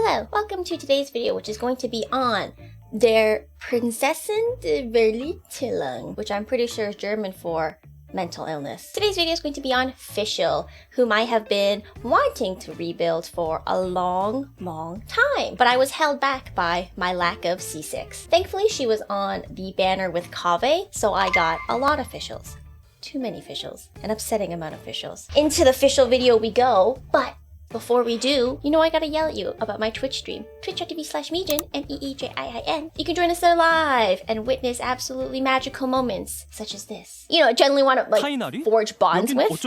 Hello, welcome to today's video, which is going to be on der Prinzessin der Verlieblung, which I'm pretty sure is German for mental illness. Today's video is going to be on Fischl, whom I have been wanting to rebuild for a long time, but I was held back by my lack of C6. Thankfully, she was on the banner with Kaveh, so I got a lot of Fischls. Too many Fischls. An upsetting amount of Fischls. Into the Fischl video we go, but before we do, you know I gotta yell at you about my Twitch stream. Twitch.tv/MeeJin, M-E-E-J-I-I-N. You can join us there live and witness absolutely magical moments, such as this. You know, I generally want to, like, forge bonds with.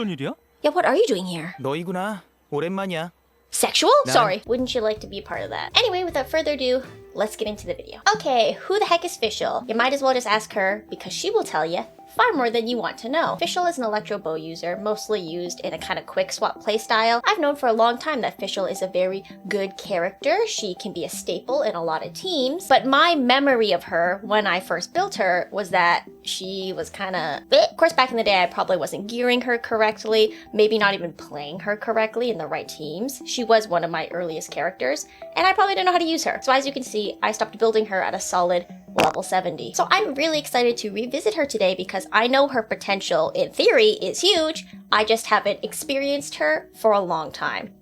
Yeah, what are you doing here? 너이구나. 오랜만이야. Sexual? Sorry. Wouldn't you like to be a part of that? Anyway, without further ado, let's get into the video. Okay, who the heck is Fischl? You might as well just ask her, because she will tell you far more than you want to know. Fischl is an electro bow user, mostly used in a kind of quick swap playstyle. I've known for a long time that Fischl is a very good character. She can be a staple in a lot of teams, but my memory of her when I first built her was that she was kind of... Of course, back in the day, I probably wasn't gearing her correctly, maybe not even playing her correctly in the right teams. She was one of my earliest characters, and I probably didn't know how to use her. So as you can see, I stopped building her at a solid level 70. So I'm really excited to revisit her today because I know her potential in theory is huge. I just haven't experienced her for a long time.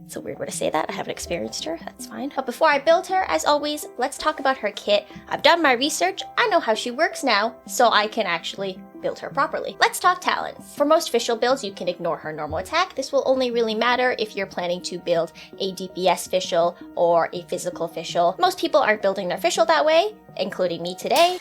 It's a weird way to say that. I haven't experienced her. That's fine. But before I build her, as always, let's talk about her kit. I've done my research. I know how she works now, so I can actually build her properly. Let's talk talents. For most Fischl builds, you can ignore her normal attack. This will only really matter if you're planning to build a DPS Fischl or a physical Fischl. Most people aren't building their Fischl that way, including me today.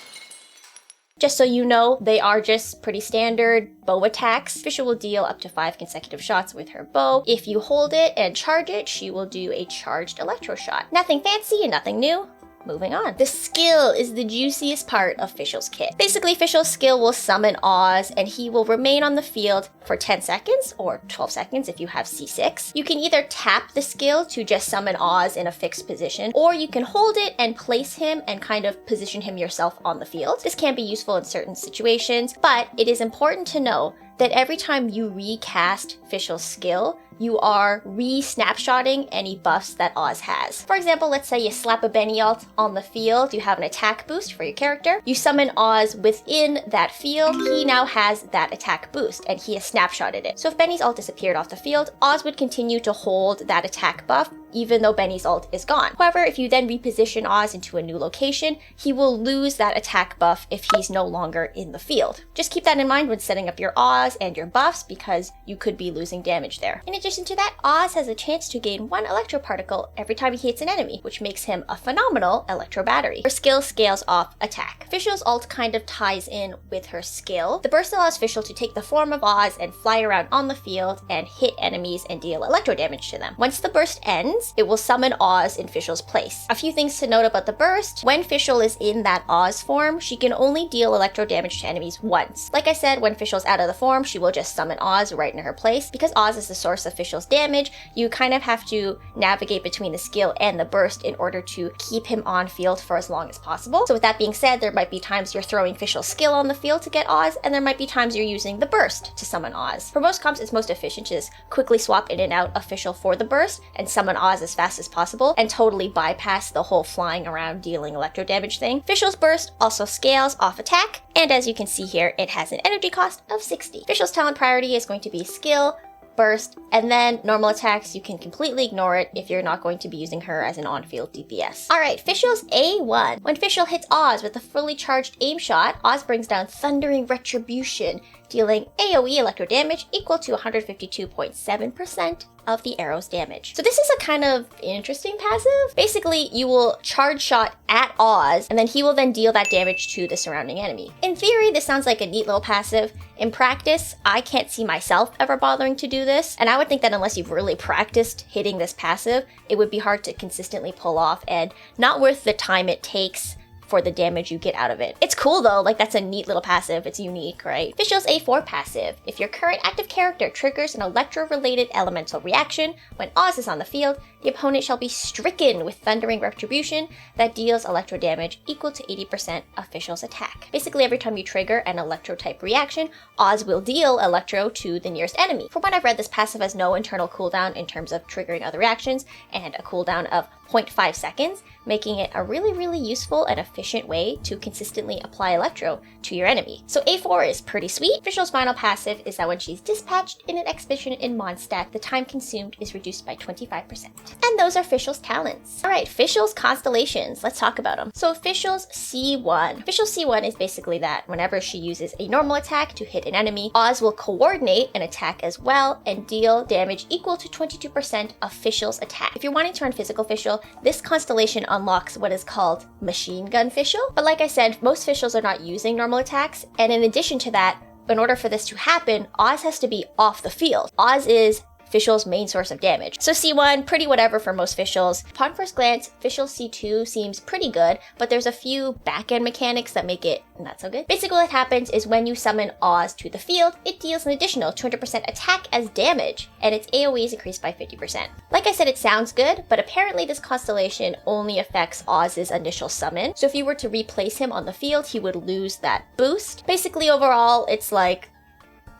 Just so you know, they are just pretty standard bow attacks. Fischl will deal up to 5 consecutive shots with her bow. If you hold it and charge it, she will do a charged electro shot. Nothing fancy and nothing new. Moving on. The skill is the juiciest part of Fischl's kit. Basically, Fischl's skill will summon Oz, and he will remain on the field for 10 seconds, or 12 seconds if you have C6. You can either tap the skill to just summon Oz in a fixed position, or you can hold it and place him and kind of position him yourself on the field. This can be useful in certain situations, but it is important to know that every time you recast Fischl's skill, you are re-snapshotting any buffs that Oz has. For example, let's say you slap a Benny ult on the field, you have an attack boost for your character, you summon Oz within that field, he now has that attack boost, and he has snapshotted it. So if Benny's ult disappeared off the field, Oz would continue to hold that attack buff even though Benny's ult is gone. However, if you then reposition Oz into a new location, he will lose that attack buff if he's no longer in the field. Just keep that in mind when setting up your Oz and your buffs because you could be losing damage there. In addition to that, Oz has a chance to gain 1 electro particle every time he hits an enemy, which makes him a phenomenal electro battery. Her skill scales off attack. Fischl's ult kind of ties in with her skill. The burst allows Fischl to take the form of Oz and fly around on the field and hit enemies and deal electro damage to them. Once the burst ends, it will summon Oz in Fischl's place. A few things to note about the burst. When Fischl is in that Oz form, she can only deal electro damage to enemies once. Like I said, when Fischl's out of the form, she will just summon Oz right in her place. Because Oz is the source of Fischl's damage, you kind of have to navigate between the skill and the burst in order to keep him on field for as long as possible. So with that being said, there might be times you're throwing Fischl's skill on the field to get Oz, and there might be times you're using the burst to summon Oz. For most comps, it's most efficient to just quickly swap in and out of Fischl for the burst and summon Oz as fast as possible and totally bypass the whole flying around dealing electro damage thing. Fischl's burst also scales off attack, and as you can see here, it has an energy cost of 60. Fischl's talent priority is going to be skill, burst, and then normal attacks, you can completely ignore it if you're not going to be using her as an on-field DPS. Alright, Fischl's A1. When Fischl hits Oz with a fully charged aim shot, Oz brings down Thundering Retribution, dealing AoE electro damage equal to 152.7% of the arrow's damage. So this is a kind of interesting passive. Basically, you will charge shot at Oz, and then he will then deal that damage to the surrounding enemy. In theory, this sounds like a neat little passive. In practice, I can't see myself ever bothering to do this, and I would think that unless you've really practiced hitting this passive, it would be hard to consistently pull off and not worth the time it takes for the damage you get out of it. It's cool though, like that's a neat little passive, it's unique, right? Fischl's A4 passive. If your current active character triggers an electro-related elemental reaction when Oz is on the field, the opponent shall be stricken with thundering retribution that deals electro damage equal to 80% of Fischl's attack. Basically, every time you trigger an electro type reaction, Oz will deal electro to the nearest enemy. From what I've read, this passive has no internal cooldown in terms of triggering other reactions and a cooldown of 0.5 seconds, making it a really useful and efficient way to consistently apply electro to your enemy. So A4 is pretty sweet. Fischl's final passive is that when she's dispatched in an expedition in Mondstadt, the time consumed is reduced by 25%. And those are Fischl's talents. Alright, Fischl's constellations. Let's talk about them. So Fischl's C1. Fischl's C1 is basically that whenever she uses a normal attack to hit an enemy, Oz will coordinate an attack as well and deal damage equal to 22% of Fischl's attack. If you're wanting to run physical Fischl, this constellation unlocks what is called Machine Gun Fischl. But like I said, most Fischls are not using normal attacks, and in addition to that, in order for this to happen, Oz has to be off the field. Oz is Fischl's main source of damage. So C1, pretty whatever for most Fischls. Upon first glance, Fischl C2 seems pretty good, but there's a few back-end mechanics that make it not so good. Basically what happens is when you summon Oz to the field, it deals an additional 200% attack as damage, and its AoE is increased by 50%. Like I said, it sounds good, but apparently this constellation only affects Oz's initial summon. So if you were to replace him on the field, he would lose that boost. Basically overall, it's like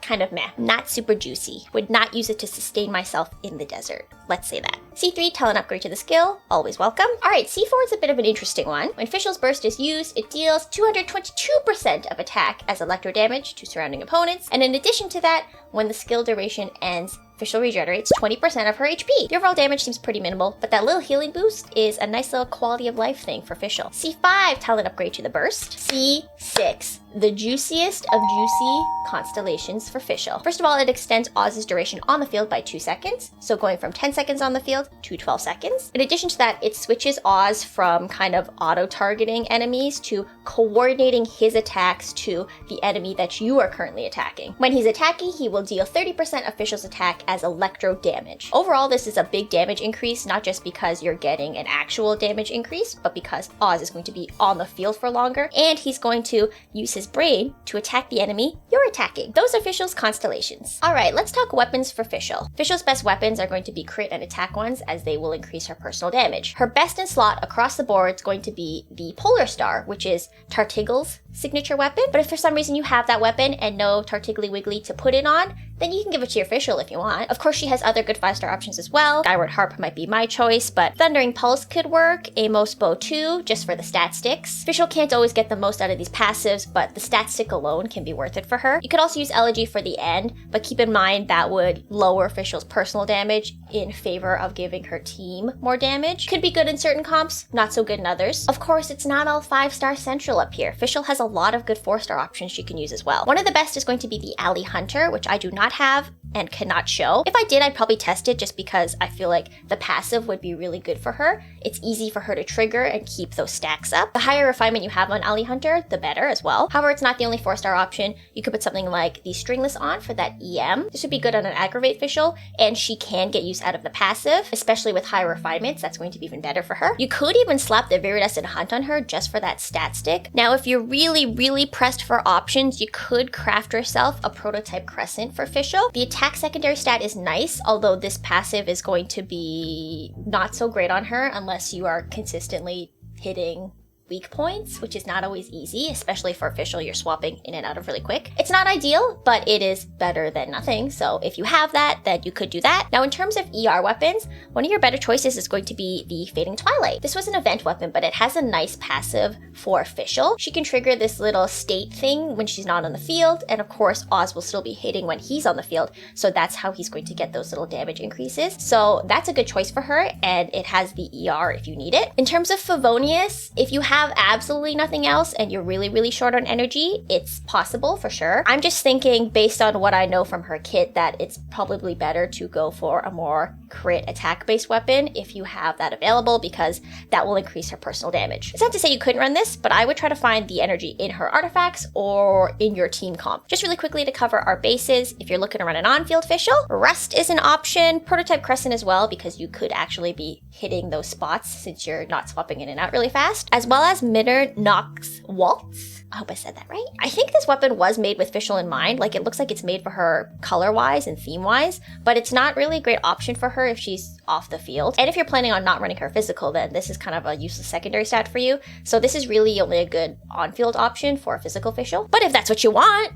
kind of meh, not super juicy. Would not use it to sustain myself in the desert. Let's say that. C3, talent upgrade to the skill, always welcome. Alright, C4 is a bit of an interesting one. When Fischl's burst is used, it deals 222% of attack as electro damage to surrounding opponents, and in addition to that, when the skill duration ends, Fischl regenerates 20% of her HP. The overall damage seems pretty minimal, but that little healing boost is a nice little quality of life thing for Fischl. C5, talent upgrade to the burst. C6, the juiciest of juicy constellations for Fischl. First of all, it extends Oz's duration on the field by 2 seconds, so going from 10 seconds on the field to 12 seconds. In addition to that, it switches Oz from kind of auto-targeting enemies to coordinating his attacks to the enemy that you are currently attacking. When he's attacking, he will deal 30% of Fischl's attack as electro damage. Overall, this is a big damage increase, not just because you're getting an actual damage increase, but because Oz is going to be on the field for longer, and he's going to use his brain to attack the enemy you're attacking. Those are Fischl's constellations. Alright, let's talk weapons for Fischl. Fischl's best weapons are going to be crit and attack ones, as they will increase her personal damage. Her best in slot across the board is going to be the Polar Star, which is Tartiggle's signature weapon, but if for some reason you have that weapon and no Tartiggly Wiggly to put it on, then you can give it to your Fischl if you want. Of course, she has other good 5-star options as well. Skyward Harp might be my choice, but Thundering Pulse could work. Amos Bow 2, just for the stat sticks. Fischl can't always get the most out of these passives, but the stat stick alone can be worth it for her. You could also use Elegy for the end, but keep in mind that would lower Fischl's personal damage in favor of giving her team more damage. Could be good in certain comps, not so good in others. Of course, it's not all 5-star central up here. Fischl has a lot of good 4-star options she can use as well. One of the best is going to be the Alley Hunter, which I do not have and cannot show. If I did, I'd probably test it just because I feel like the passive would be really good for her. It's easy for her to trigger and keep those stacks up. The higher refinement you have on Alley Hunter, the better as well. However, it's not the only 4-star option. You could put something like the Stringless on for that EM. This would be good on an Aggravate Fischl, and she can get use out of the passive, especially with high refinements. That's going to be even better for her. You could even slap the Viridescent Hunt on her just for that stat stick. Now, if you're really pressed for options, you could craft yourself a Prototype Crescent for Fischl. The attack secondary stat is nice, although this passive is going to be not so great on her unless you are consistently hitting weak points, which is not always easy, especially for Fischl you're swapping in and out of really quick. It's not ideal, but it is better than nothing, so if you have that, then you could do that. Now in terms of ER weapons, one of your better choices is going to be the Fading Twilight. This was an event weapon, but it has a nice passive for Fischl. She can trigger this little state thing when she's not on the field, and of course Oz will still be hitting when he's on the field, so that's how he's going to get those little damage increases. So that's a good choice for her, and it has the ER if you need it. In terms of Favonius, if you have absolutely nothing else and you're really short on energy, it's possible for sure. I'm just thinking, based on what I know from her kit, that it's probably better to go for a more crit attack-based weapon if you have that available, because that will increase her personal damage. It's not to say you couldn't run this, but I would try to find the energy in her artifacts or in your team comp. Just really quickly to cover our bases, if you're looking to run an on-field Fischl, Rust is an option, Prototype Crescent as well, because you could actually be hitting those spots since you're not swapping in and out really fast, as well as Minner Nox Waltz. I hope I said that right. I think this weapon was made with Fischl in mind. Like, it looks like it's made for her color-wise and theme-wise, but it's not really a great option for her if she's off the field. And if you're planning on not running her physical, then this is kind of a useless secondary stat for you. So this is really only a good on-field option for a physical Fischl. But if that's what you want,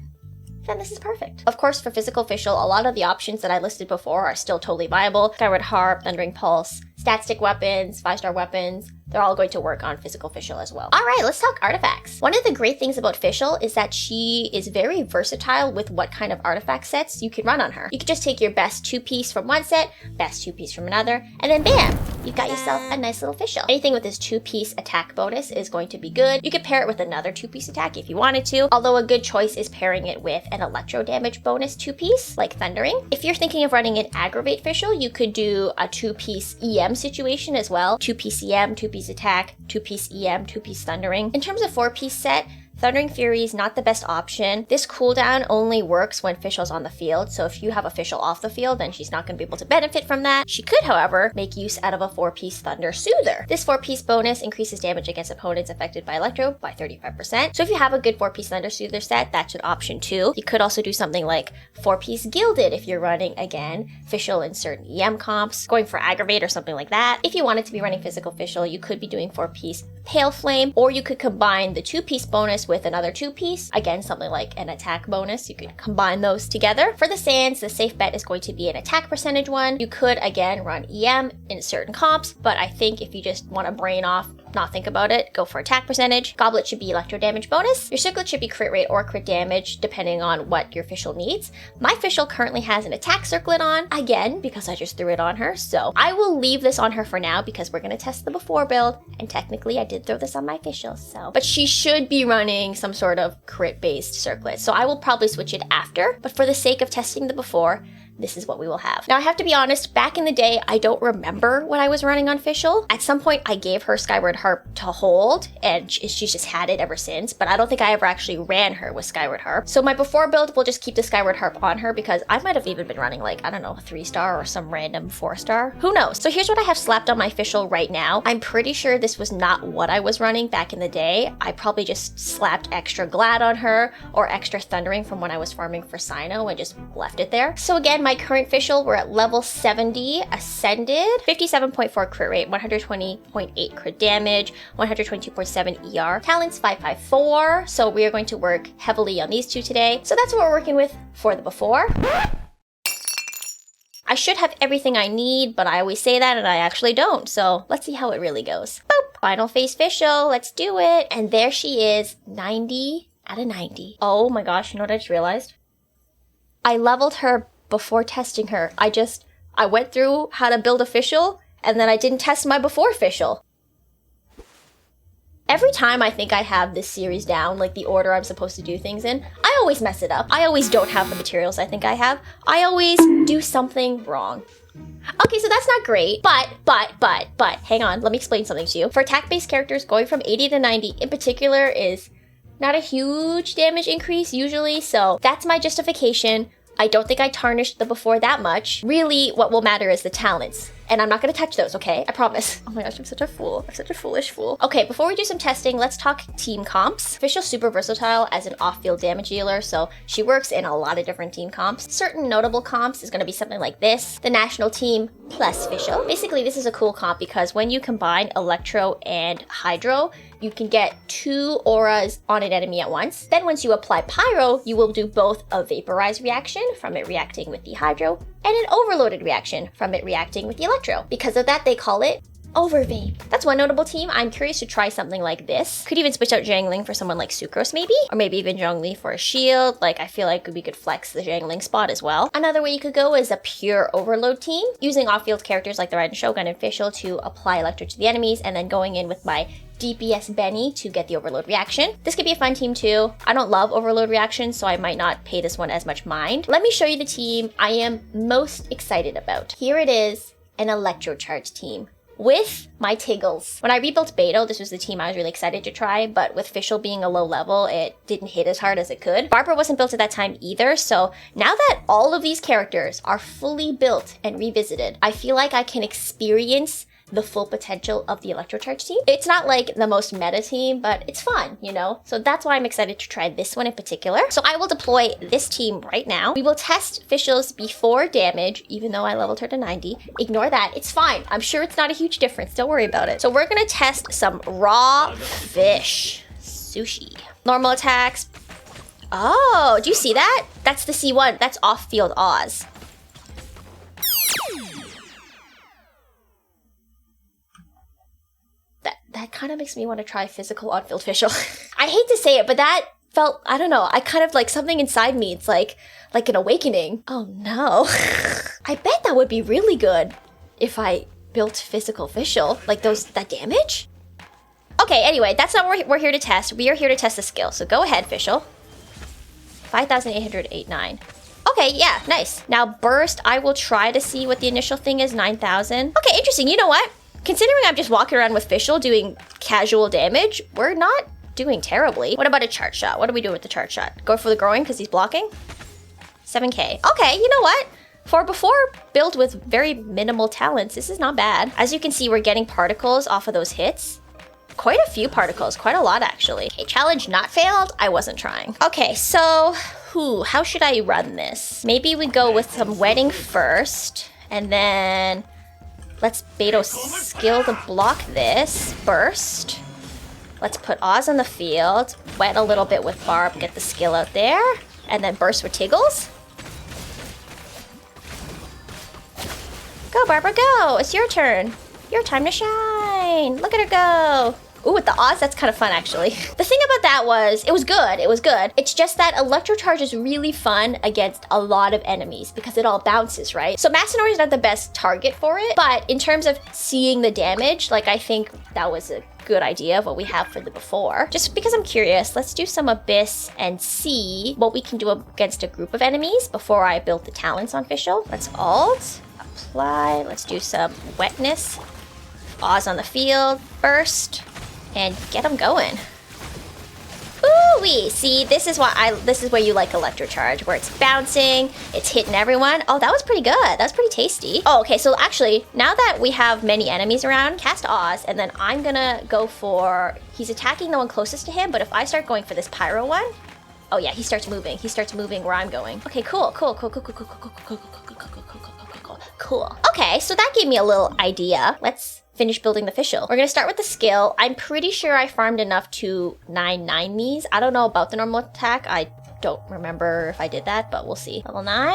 then this is perfect. Of course, for physical Fischl, a lot of the options that I listed before are still totally viable. Skyward Harp, Thundering Pulse, stat stick weapons, 5-star weapons, they're all going to work on physical Fischl as well. All right, let's talk artifacts. One of the great things about Fischl is that she is very versatile with what kind of artifact sets you can run on her. You could just take your best 2-piece from one set, best 2-piece from another, and then bam, you've got yourself a nice little Fischl. Anything with this 2-piece attack bonus is going to be good. You could pair it with another 2-piece attack if you wanted to, although a good choice is pairing it with an electro damage bonus 2-piece, like Thundering. If you're thinking of running an aggravate Fischl, you could do a 2-piece EM situation as well. 2-piece EM, 2-piece attack, 2-piece EM, 2-piece Thundering. In terms of 4-piece set, Thundering Fury is not the best option. This cooldown only works when Fischl's on the field, so if you have a Fischl off the field, then she's not going to be able to benefit from that. She could, however, make use out of a 4-piece Thunder Soother. This 4-piece bonus increases damage against opponents affected by Electro by 35%. So if you have a good 4-piece Thunder Soother set, that's an option too. You could also do something like 4-piece Gilded if you're running, again, Fischl in certain EM comps, going for Aggravate or something like that. If you wanted to be running physical Fischl, you could be doing 4-piece Pale Flame, or you could combine the 2-piece bonus with another 2-piece. Again, something like an attack bonus. You could combine those together. For the Sands, the safe bet is going to be an attack percentage one. You could, again, run EM in certain comps, but I think if you just want to brain off, not think about it, go for attack percentage. Goblet should be electro damage bonus. Your circlet should be crit rate or crit damage, depending on what your Fischl needs. My Fischl currently has an attack circlet on, again, because I just threw it on her, so I will leave this on her for now because we're going to test the before build, and technically I did throw this on my Fischl, so. But she should be running some sort of crit-based circlet, so I will probably switch it after, but for the sake of testing the before, this is what we will have. Now, I have to be honest, back in the day, I don't remember what I was running on Fischl. At some point, I gave her Skyward Harp to hold, and she's just had it ever since, but I don't think I ever actually ran her with Skyward Harp. So my before build will just keep the Skyward Harp on her because I might have even been running like, I don't know, a 3-star or some random 4-star. Who knows? So here's what I have slapped on my Fischl right now. I'm pretty sure this was not what I was running back in the day. I probably just slapped extra Glad on her or extra Thundering from when I was farming for Sino and just left it there. So again, my current Fischl, we're at level 70, Ascended, 57.4 crit rate, 120.8 crit damage, 122.7 ER, talents 554, so we are going to work heavily on these two today. So that's what we're working with for the before. I should have everything I need, but I always say that and I actually don't, so let's see how it really goes. Boop! Final phase Fischl, let's do it. And there she is, 90 out of 90. Oh my gosh, you know what I just realized? I leveled her before testing her. I went through how to build a Fischl, and then I didn't test my before Fischl. Every time I think I have this series down, like the order I'm supposed to do things in, I always mess it up. I always don't have the materials I think I have. I always do something wrong. Okay, so that's not great, but, hang on, let me explain something to you. For attack-based characters, going from 80 to 90 in particular is not a huge damage increase usually, so that's my justification. I don't think I tarnished the before that much. Really, what will matter is the talents. And I'm not gonna touch those, okay? I promise. Oh my gosh, I'm such a fool. I'm such a foolish fool. Okay, before we do some testing, let's talk team comps. Fischl's super versatile as an off-field damage dealer, so she works in a lot of different team comps. Certain notable comps is gonna be something like this. The national team plus Fischl. Basically, this is a cool comp because when you combine Electro and Hydro, you can get 2 auras on an enemy at once. Then once you apply Pyro, you will do both a Vaporize reaction from it reacting with the Hydro and an Overloaded reaction from it reacting with the Electro. Because of that, they call it Overvape. That's one notable team. I'm curious to try something like this. Could even switch out Jangling for someone like Sucrose maybe? Or maybe even Zhongli for a shield. Like, I feel like we could flex the Jangling spot as well. Another way you could go is a pure overload team, using off-field characters like the Red and Shogun and Fischl to apply Electro to the enemies, and then going in with my DPS Benny to get the overload reaction. This could be a fun team too. I don't love overload reactions, so I might not pay this one as much mind. Let me show you the team I am most excited about. Here it is, an Electro-Charged team with my Tiggles. When I rebuilt Beto, this was the team I was really excited to try, but with Fischl being a low level, it didn't hit as hard as it could. Barbara wasn't built at that time either, so now that all of these characters are fully built and revisited, I feel like I can experience the full potential of the Electro-Charged team. It's not like the most meta team, but it's fun, you know? So that's why I'm excited to try this one in particular. So I will deploy this team right now. We will test Fischl's before damage, even though I leveled her to 90. Ignore that, it's fine. I'm sure it's not a huge difference, don't worry about it. So we're gonna test some raw fish. Sushi. Normal attacks. Oh, do you see that? That's the C1, that's off-field Oz. That kind of makes me want to try physical on-field Fischl. I hate to say it, but that felt, I don't know, I kind of like something inside me. It's like an awakening. Oh no. I bet that would be really good if I built physical Fischl. Like that damage? Okay, anyway, that's not what we're here to test. We are here to test the skill. So go ahead, Fischl. 5,889. Okay, yeah, nice. Now burst, I will try to see what the initial thing is, 9,000. Okay, interesting. You know what? Considering I'm just walking around with Fischl doing casual damage, we're not doing terribly. What about a charge shot? What do we do with the charge shot? Go for the groin because he's blocking? 7K. Okay, you know what? For before build with very minimal talents, this is not bad. As you can see, we're getting particles off of those hits. Quite a few particles, quite a lot actually. Okay, challenge not failed. I wasn't trying. Okay, so how should I run this? Maybe we go with some wetting first, and then let's Beto skill to block this. Burst. Let's put Oz on the field. Wet a little bit with Barb, get the skill out there. And then burst with Tiggles. Go, Barbara, go! It's your turn. Your time to shine. Look at her go. Ooh, with the Oz, that's kind of fun, actually. The thing about that was, it was good. It was good. It's just that Electro-Charge is really fun against a lot of enemies because it all bounces, right? So Masanori is not the best target for it, but in terms of seeing the damage, like I think that was a good idea of what we have for the before. Just because I'm curious, let's do some Abyss and see what we can do against a group of enemies before I build the talents on Fischl. Let's alt, apply, let's do some wetness. Oz on the field, burst, and get them going. Ooh-wee! See, this is where you like Electro-Charge, where it's bouncing, it's hitting everyone. Oh, that was pretty good. That was pretty tasty. Oh, okay, so actually, now that we have many enemies around, cast Oz, and then I'm gonna go for... He's attacking the one closest to him, but if I start going for this Pyro one... Oh yeah, he starts moving. He starts moving where I'm going. Okay, cool. Cool. Okay, so that gave me a little idea. Let's finish building the Fischl. We're gonna start with the skill. I'm pretty sure I farmed enough to 9 me's. I don't know about the normal attack. I don't remember if I did that, but we'll see. Level 9.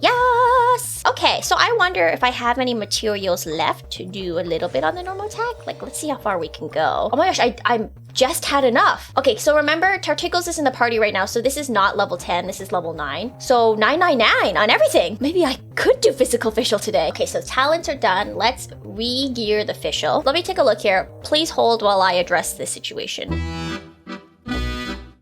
Yes! Okay, so I wonder if I have any materials left to do a little bit on the normal attack. Like, let's see how far we can go. Oh my gosh, I'm just had enough. Okay, so remember, Tartickles is in the party right now, so this is not level 10, this is level 9. So 999 on everything. Maybe I could do physical Fischl today. Okay, so talents are done. Let's re-gear the Fischl. Let me take a look here. Please hold while I address this situation.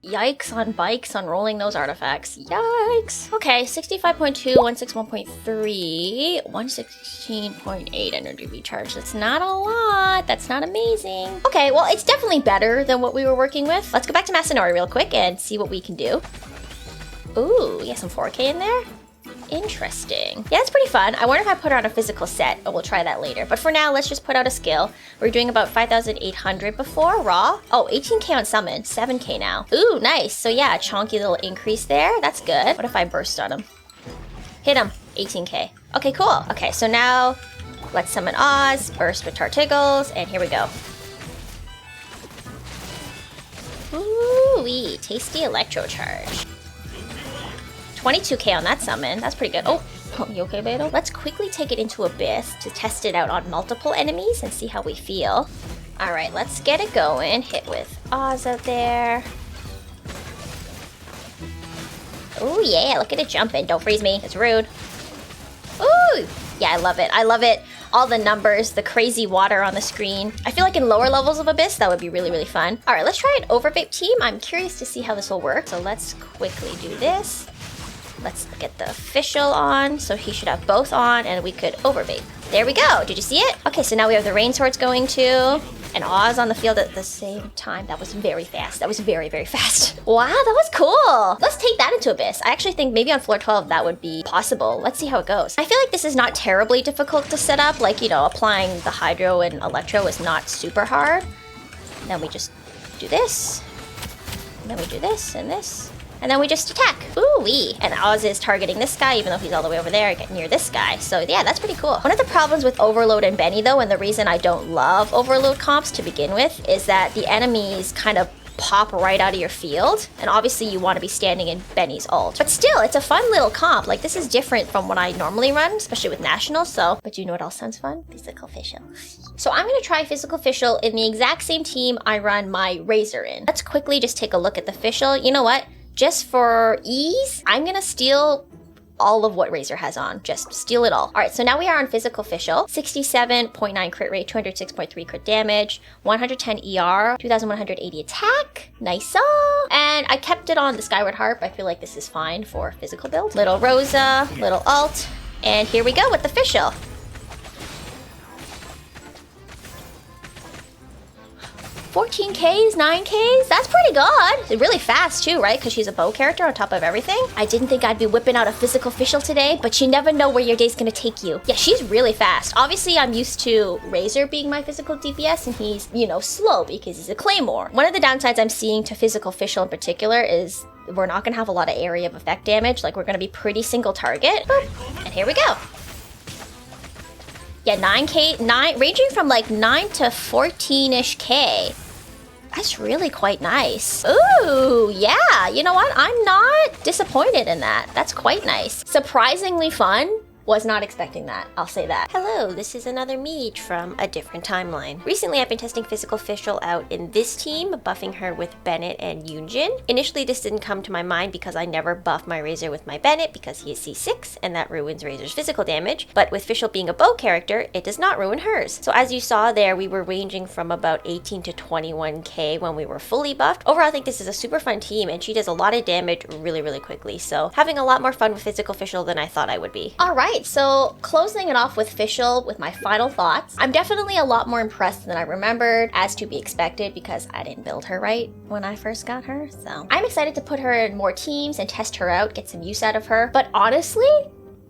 Yikes on bikes on rolling those artifacts. Yikes. Okay, 65.2, 161.3, 116.8 energy recharge. That's not a lot. That's not amazing. Okay, well, it's definitely better than what we were working with. Let's go back to Masanori real quick and see what we can do. Ooh, yeah, some 4K in there. Interesting. Yeah, that's pretty fun. I wonder if I put her on a physical set, but we'll try that later. But for now, let's just put out a skill. We're doing about 5,800 before, raw. Oh, 18K on summon, 7K now. Ooh, nice. So yeah, chonky little increase there. That's good. What if I burst on him? Hit him, 18K. Okay, cool. Okay, so now let's summon Oz, burst with Tartickles, and here we go. Ooh-wee, tasty Electro-Charge. 22K on that summon. That's pretty good. Oh, you okay, Beto? Let's quickly take it into Abyss to test it out on multiple enemies and see how we feel. All right, let's get it going. Hit with Oz out there. Oh yeah, look at it jumping. Don't freeze me. It's rude. Ooh, yeah, I love it. I love it. All the numbers, the crazy water on the screen. I feel like in lower levels of Abyss, that would be really, really fun. All right, let's try an Overvape team. I'm curious to see how this will work. So let's quickly do this. Let's get the Fischl on, so he should have both on, and we could Overvape. There we go. Did you see it? Okay, so now we have the rain swords going too. And Oz on the field at the same time. That was very fast. That was very, very fast. Wow, that was cool. Let's take that into Abyss. I actually think maybe on floor 12 that would be possible. Let's see how it goes. I feel like this is not terribly difficult to set up. Like, you know, applying the Hydro and Electro is not super hard. Then we just do this. And then we do this and this. And then we just attack. Ooh-wee. And Oz is targeting this guy, even though he's all the way over there, getting near this guy. So yeah, that's pretty cool. One of the problems with Overload and Benny, though, and the reason I don't love Overload comps to begin with, is that the enemies kind of pop right out of your field. And obviously you want to be standing in Benny's ult. But still, it's a fun little comp. Like, this is different from what I normally run, especially with Nationals. So, but you know what else sounds fun? Physical Fischl. So I'm going to try Physical Fischl in the exact same team I run my Razor in. Let's quickly just take a look at the Fischl. You know what? Just for ease, I'm gonna steal all of what Razor has on. Just steal it all. All right, so now we are on Physical Fischl. 67.9 crit rate, 206.3 crit damage, 110 ER, 2180 attack. Nice. And I kept it on the Skyward Harp. I feel like this is fine for physical build. Little Rosa, little ult, and here we go with the Fischl. 14Ks, 9Ks, that's pretty good. Really fast too, right? Because she's a bow character on top of everything. I didn't think I'd be whipping out a Physical Fischl today, but you never know where your day's gonna take you. Yeah, she's really fast. Obviously, I'm used to Razor being my physical DPS, and he's, you know, slow because he's a Claymore. One of the downsides I'm seeing to Physical Fischl in particular is we're not gonna have a lot of area of effect damage. Like, we're gonna be pretty single target. Boop. And here we go. Yeah, 9K, ranging from like 9 to 14-ish K. That's really quite nice. Ooh, yeah. You know what? I'm not disappointed in that. That's quite nice. Surprisingly fun. Was not expecting that, I'll say that. Hello, this is another MeeJ from a different timeline. Recently, I've been testing Physical Fischl out in this team, buffing her with Bennett and Yunjin. Initially, this didn't come to my mind because I never buff my Razor with my Bennett because he is C6, and that ruins Razor's physical damage. But with Fischl being a bow character, it does not ruin hers. So as you saw there, we were ranging from about 18 to 21K when we were fully buffed. Overall, I think this is a super fun team, and she does a lot of damage really, really quickly. So having a lot more fun with Physical Fischl than I thought I would be. All right. So closing it off with Fischl with my final thoughts, I'm definitely a lot more impressed than I remembered, as to be expected because I didn't build her right when I first got her. So I'm excited to put her in more teams and test her out, get some use out of her. But honestly,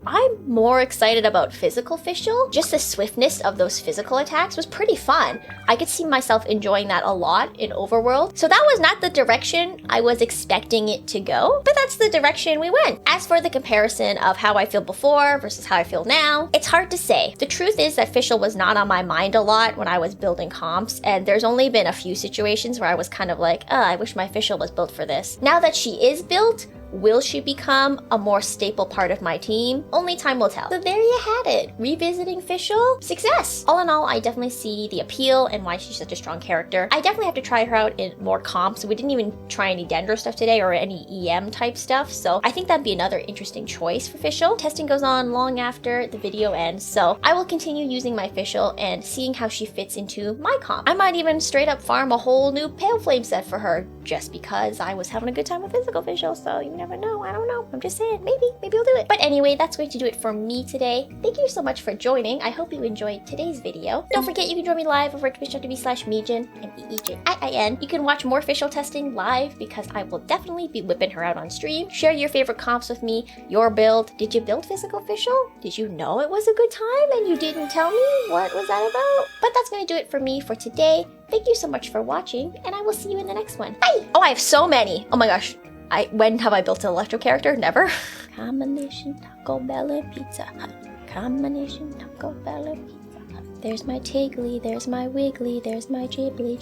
I'm more excited about Physical Fischl. Just the swiftness of those physical attacks was pretty fun. I could see myself enjoying that a lot in Overworld. So that was not the direction I was expecting it to go, but that's the direction we went. As for the comparison of how I feel before versus how I feel now, it's hard to say. The truth is that Fischl was not on my mind a lot when I was building comps, and there's only been a few situations where I was kind of like, oh, I wish my Fischl was built for this. Now that she is built, will she become a more staple part of my team? Only time will tell. So there you had it. Revisiting Fischl, success. All in all, I definitely see the appeal and why she's such a strong character. I definitely have to try her out in more comps. We didn't even try any Dendro stuff today or any EM type stuff, so I think that'd be another interesting choice for Fischl. Testing goes on long after the video ends, so I will continue using my Fischl and seeing how she fits into my comp. I might even straight up farm a whole new Pale Flame set for her just because I was having a good time with Physical Fischl, so you never know. I don't know. I'm just saying, maybe I'll do it. But anyway, that's going to do it for me today. Thank you so much for joining. I hope you enjoyed today's video. Don't forget you can join me live over at twitch.tv/MeeJin, MeeJin. You can watch more Fischl testing live because I will definitely be whipping her out on stream. Share your favorite comps with me, your build. Did you build Physical Fischl? Did you know it was a good time and you didn't tell me? What was that about? But that's going to do it for me for today. Thank you so much for watching, and I will see you in the next one. Bye! Oh, I have so many. Oh my gosh. When have I built an Electro character? Never. Combination Taco Bell and Pizza Hut. Combination Taco Bell and Pizza Hut. There's my Tiggly, there's my Wiggly, there's my Ghibli.